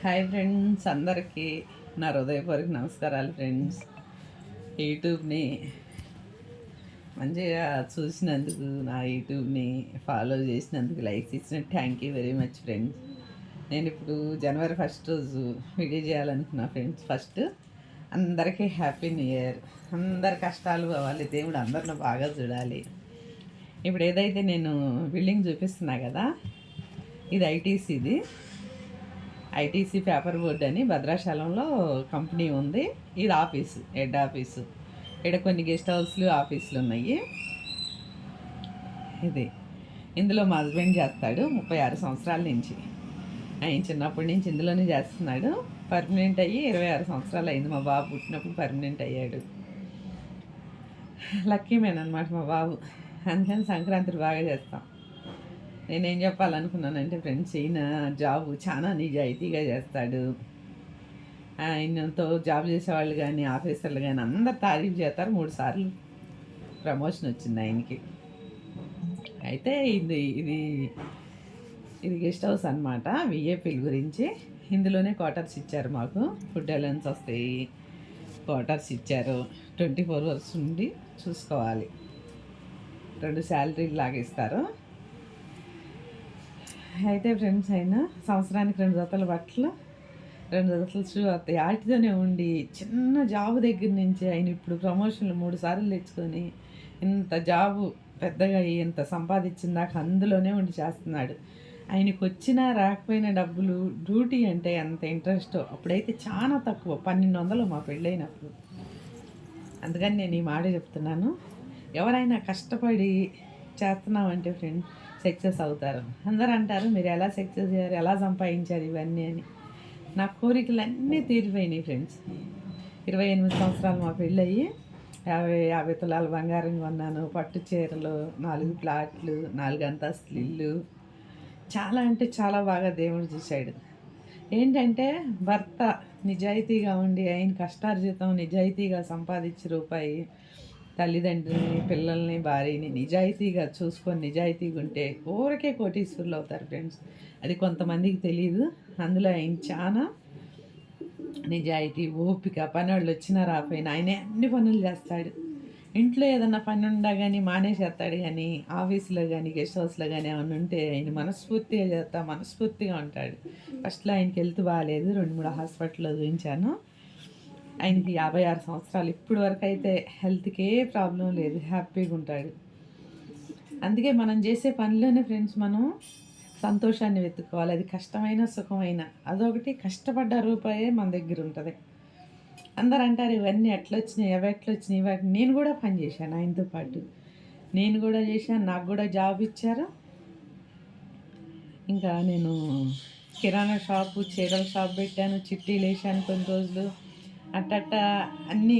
Hi friends, అందరికీ నా హృదయపూర్వక నమస్కారాలు ఫ్రెండ్స్. యూట్యూబ్ని మంచిగా చూసినందుకు, నా యూట్యూబ్ని ఫాలో చేసినందుకు, లైక్స్ ఇచ్చినందుకు thank you very much friends. నేను ఇప్పుడు జనవరి 1 రోజు వీడియో చేయాలనుకున్నా ఫ్రెండ్స్. ఫస్ట్ అందరికీ హ్యాపీ న్యూ ఇయర్. అందరి కష్టాలు పోవాలి, దేవుడు అందరిని బాగా చూడాలి. ఇప్పుడు ఏదైతే నేను బిల్డింగ్ చూపిస్తున్నా కదా, ఇది ఐటీసీది. ఐటీసీ పేపర్ బోర్డ్ అని భద్రాచలంలో కంపెనీ ఉంది. ఇది ఆఫీసు, హెడ్ ఆఫీసు. ఇక్కడ కొన్ని గెస్ట్ హౌస్లు, ఆఫీసులు ఉన్నాయి. ఇది ఇందులో మా హస్బెండ్ చేస్తాడు 36 సంవత్సరాల నుంచి. ఆయన చిన్నప్పటి నుంచి ఇందులోనే చేస్తున్నాడు. పర్మనెంట్ అయ్యి 26 సంవత్సరాలు అయింది. మా బాబు పుట్టినప్పుడు పర్మనెంట్ అయ్యాడు. లక్కీ మ్యాన్ అనమాట మా బాబు. అందుకని సంక్రాంతి బాగా చేస్తాం. నేనేం చెప్పాలనుకున్నానంటే ఫ్రెండ్స్, ఈయన జాబు చాలా నిజాయితీగా చేస్తాడు. ఆయనతో జాబ్ చేసేవాళ్ళు కానీ, ఆఫీసర్లు కానీ అందరు తారీఫ్ చేస్తారు. 3 సార్లు ప్రమోషన్ వచ్చింది ఆయనకి. అయితే ఇది గెస్ట్ హౌస్ అనమాట, విఏపీల గురించి. ఇందులోనే క్వార్టర్స్ ఇచ్చారు మాకు. ఫుడ్ అలవెన్స్ వస్తాయి, క్వార్టర్స్ ఇచ్చారు. 24 అవర్స్ ఉండి చూసుకోవాలి. 2 శాలరీలు లాగా ఇస్తారు. అయితే ఫ్రెండ్స్, అయినా సంవత్సరానికి 2 జతల బట్టలు, 2 జతల షూ వస్తాయి. వాటితోనే ఉండి చిన్న జాబు దగ్గర నుంచి ఆయన ఇప్పుడు ప్రమోషన్లు 3 సార్లు తెచ్చుకొని ఇంత జాబు పెద్దగా ఇంత సంపాదించిన దాకా అందులోనే ఉండి చేస్తున్నాడు. ఆయనకు వచ్చినా రాకపోయినా డబ్బులు, డ్యూటీ అంటే ఎంత ఇంట్రెస్ట్. అప్పుడైతే చాలా తక్కువ, 1200 మా పెళ్ళైనప్పుడు. అందుకని నేను ఈ మాట చెప్తున్నాను. ఎవరైనా కష్టపడి చేస్తున్నామంటే ఫ్రెండ్ సక్సెస్ అవుతారు. అందరూ అంటారు, మీరు ఎలా సక్సెస్ అయ్యారు, ఎలా సంపాదించారు ఇవన్నీ అని. నా కోరికలు అన్నీ తీరిపోయినాయి ఫ్రెండ్స్. 28 సంవత్సరాలు మా పెళ్ళయ్యి 50 తులాల బంగారం కొన్నాను. పట్టు చీరలు, 4 ప్లాట్లు, 4 అంతస్తులు ఇల్లు. చాలా అంటే చాలా బాగా దేవుడు చూశాడు. ఏంటంటే భర్త నిజాయితీగా ఉండి, ఆయన కష్టార్జితం నిజాయితీగా సంపాదించి రూపాయి తల్లిదండ్రులని, పిల్లల్ని, భార్యని నిజాయితీగా చూసుకొని నిజాయితీగా ఉంటే ఊరికే కోటీశ్వరులు అవుతారు ఫ్రెండ్స్. అది కొంతమందికి తెలియదు. అందులో ఆయన చాలా నిజాయితీ, ఓపిక. పని వాళ్ళు వచ్చినా రాకపోయినా ఆయనే అన్ని పనులు చేస్తాడు. ఇంట్లో ఏదన్నా పని ఉండా కానీ మానేసేస్తాడు. కానీ ఆఫీసులో కానీ, గెస్ట్ హౌస్లో కానీ ఏమైనా ఉంటే ఆయన మనస్ఫూర్తిగా ఉంటాడు. ఫస్ట్లో ఆయనకి హెల్త్ బాగాలేదు, 2-3 హాస్పిటల్లో చూపించాను. ఆయనకి 56 సంవత్సరాలు. ఇప్పుడు వరకు అయితే హెల్త్కి ఏ ప్రాబ్లం లేదు, హ్యాపీగా ఉంటాడు. అందుకే మనం చేసే పనిలోనే ఫ్రెండ్స్ మనం సంతోషాన్ని వెతుక్కోవాలి. అది కష్టమైన, సుఖమైన. అదొకటి, కష్టపడ్డ రూపాయే మన దగ్గర ఉంటుంది. అందరు అంటారు, ఇవన్నీ ఎట్లొచ్చినాయి, అవి ఎట్లొచ్చినాయి. వాటిని నేను కూడా పని చేశాను ఆయనతో పాటు. నేను కూడా చేశాను, నాకు కూడా జాబ్ ఇచ్చారు. ఇంకా నేను కిరాణా షాపు, చీరల షాప్ పెట్టాను, చిట్టీలు వేసాను కొన్ని రోజులు. అట్టట్ట అన్నీ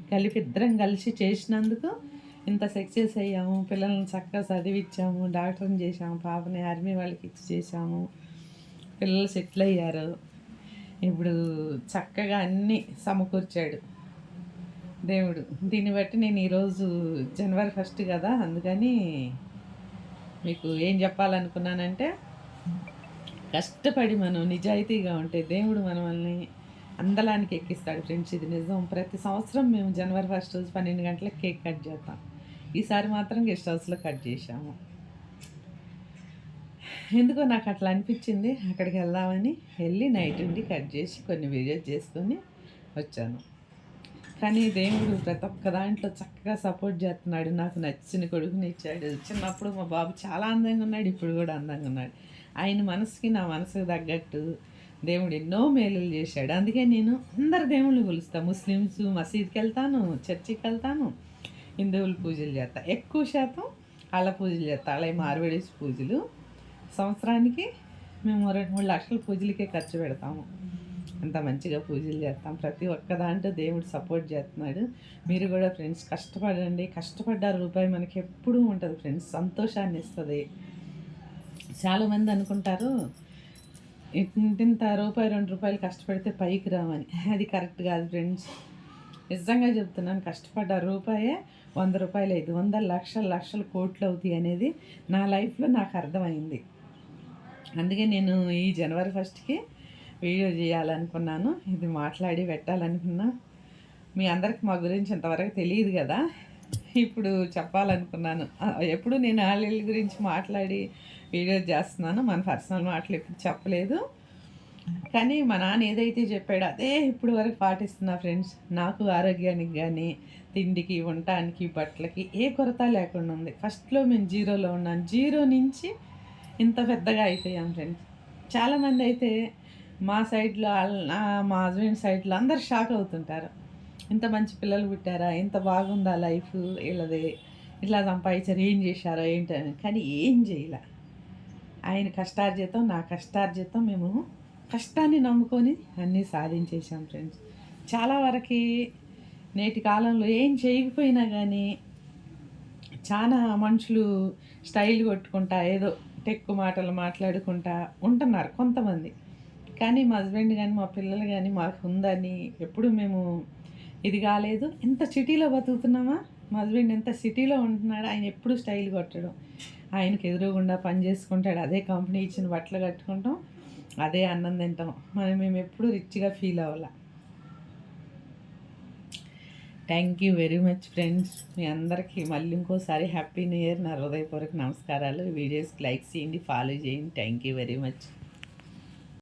కలిపి ఇద్దరం కలిసి చేసినందుకు ఇంత సక్సెస్ అయ్యాము. పిల్లల్ని చక్కగా చదివించాము, డాక్టర్ని చేసాము, పాపని ఆర్మీ వాళ్ళకి ఇచ్చి చేసాము. పిల్లలు సెటిల్ అయ్యారు. ఇప్పుడు చక్కగా అన్నీ సమకూర్చాడు దేవుడు. దీన్ని బట్టి నేను ఈరోజు జనవరి 1 కదా, అందుకని మీకు ఏం చెప్పాలనుకున్నానంటే, కష్టపడి మనం నిజాయితీగా ఉంటే దేవుడు మనల్ని అందలానికి ఎక్కిస్తాడు ఫ్రెండ్స్. ఇది నిజం. ప్రతి సంవత్సరం మేము జనవరి 1 రోజు 12 గంటలకు కేక్ కట్ చేస్తాం. ఈసారి మాత్రం గెస్ట్ హౌస్లో కట్ చేసాము. ఎందుకో నాకు అట్లా అనిపించింది. అక్కడికి వెళ్ళి నైట్ ఉండి కట్ చేసి కొన్ని వీడియోస్ చేసుకొని వచ్చాను. కానీ దేవుడు ప్రతి ఒక్క దాంట్లో చక్కగా సపోర్ట్ చేస్తున్నాడు. నాకు నచ్చిన కొడుకుని ఇచ్చాడు. చిన్నప్పుడు మా బాబు చాలా అందంగా ఉన్నాడు, ఇప్పుడు కూడా అందంగా ఉన్నాడు. ఆయన మనసుకి, నా మనసుకు తగ్గట్టు దేవుడు ఎన్నో మేలులు చేశాడు. అందుకే నేను అందరు దేవుళ్ళు కొలుస్తాను. ముస్లిమ్స్ మసీద్కి వెళ్తాను, చర్చికి వెళ్తాను, హిందువులు పూజలు చేస్తాను. ఎక్కువ శాతం వాళ్ళ పూజలు చేస్తాను. అలాగే మార్వేడీస్ పూజలు. సంవత్సరానికి మేము 2-3 లక్షల పూజలకే ఖర్చు పెడతాము. అంత మంచిగా పూజలు చేస్తాం. ప్రతి ఒక్క దాంట్లో దేవుడు సపోర్ట్ చేస్తున్నాడు. మీరు కూడా ఫ్రెండ్స్ కష్టపడండి. కష్టపడ్డ రూపాయి మనకి ఎప్పుడూ ఉంటుంది ఫ్రెండ్స్, సంతోషాన్ని ఇస్తుంది. చాలామంది అనుకుంటారు, ఇంత రూపాయి 2 రూపాయలు కష్టపడితే పైకి రావని. అది కరెక్ట్ కాదు ఫ్రెండ్స్. నిజంగా చెప్తున్నాను, కష్టపడ్డ రూపాయే 100 రూపాయలు, 500 లక్షలు కోట్లు అవుతాయి అనేది నా లైఫ్లో నాకు అర్థమైంది. అందుకే నేను ఈ జనవరి 1కి వీడియో చేయాలనుకున్నాను. ఇది మాట్లాడి పెట్టాలనుకున్నా. మీ అందరికి మా గురించి ఇంతవరకు తెలియదు కదా, ఇప్పుడు చెప్పాలనుకున్నాను. ఎప్పుడు నేను వాళ్ళ గురించి మాట్లాడి వీడియో చేస్తున్నాను, మన పర్సనల్ మాటలు ఎప్పుడు చెప్పలేదు. కానీ మా నాన్న ఏదైతే చెప్పాడో అదే ఇప్పుడు వరకు పాటిస్తున్నా ఫ్రెండ్స్. నాకు ఆరోగ్యానికి కానీ, తిండికి, ఉండటానికి, బట్టలకి ఏ కొరత లేకుండా ఉంది. ఫస్ట్లో మేము జీరోలో ఉన్నాను. జీరో నుంచి ఇంత పెద్దగా అయిపోయాం ఫ్రెండ్స్. చాలామంది అయితే మా సైడ్లో మా హస్బెండ్ సైడ్లో అందరు షాక్ అవుతుంటారు. ఇంత మంచి పిల్లలు పుట్టారా, ఇంత బాగుందా లైఫ్ వీళ్ళది, ఇట్లా సంపాదించారు, ఏం చేశారో ఏంటని. కానీ ఏం చేయలే. ఆయన కష్టార్జితం, నా కష్టార్జితం, మేము కష్టాన్ని నమ్ముకొని అన్నీ సాధించేసాం ఫ్రెండ్స్. చాలా వరకు నేటి కాలంలో ఏం చేయకపోయినా కానీ చాలా మనుషులు స్టైల్ కొట్టుకుంటా ఏదో టెక్కు మాటలు మాట్లాడుకుంటా ఉంటున్నారు కొంతమంది. కానీ మా హస్బెండ్ కానీ మా పిల్లలు కానీ మాకు ఉందని ఎప్పుడు మేము ఇది కాలేదు. ఎంత సిటీలో బతుకుతున్నామా, మా హస్బెండ్ ఎంత సిటీలో ఉంటున్నాడు, ఆయన ఎప్పుడు స్టైల్ కొట్టడం, ఆయనకు ఎదురుగుండా పని చేసుకుంటాడు, అదే కంపెనీ ఇచ్చిన బట్టలు కట్టుకుంటాం, అదే అన్నం తింటాం. మేము ఎప్పుడు రిచ్గా ఫీల్ అవ్వాల. Thank you very much friends. మీ అందరికీ మళ్ళీ ఇంకోసారి హ్యాపీ న్యూ ఇయర్. నా హృదయపూర్వక నమస్కారాలు. వీడియోస్కి లైక్ చేయండి, ఫాలో చేయండి. Thank you very much.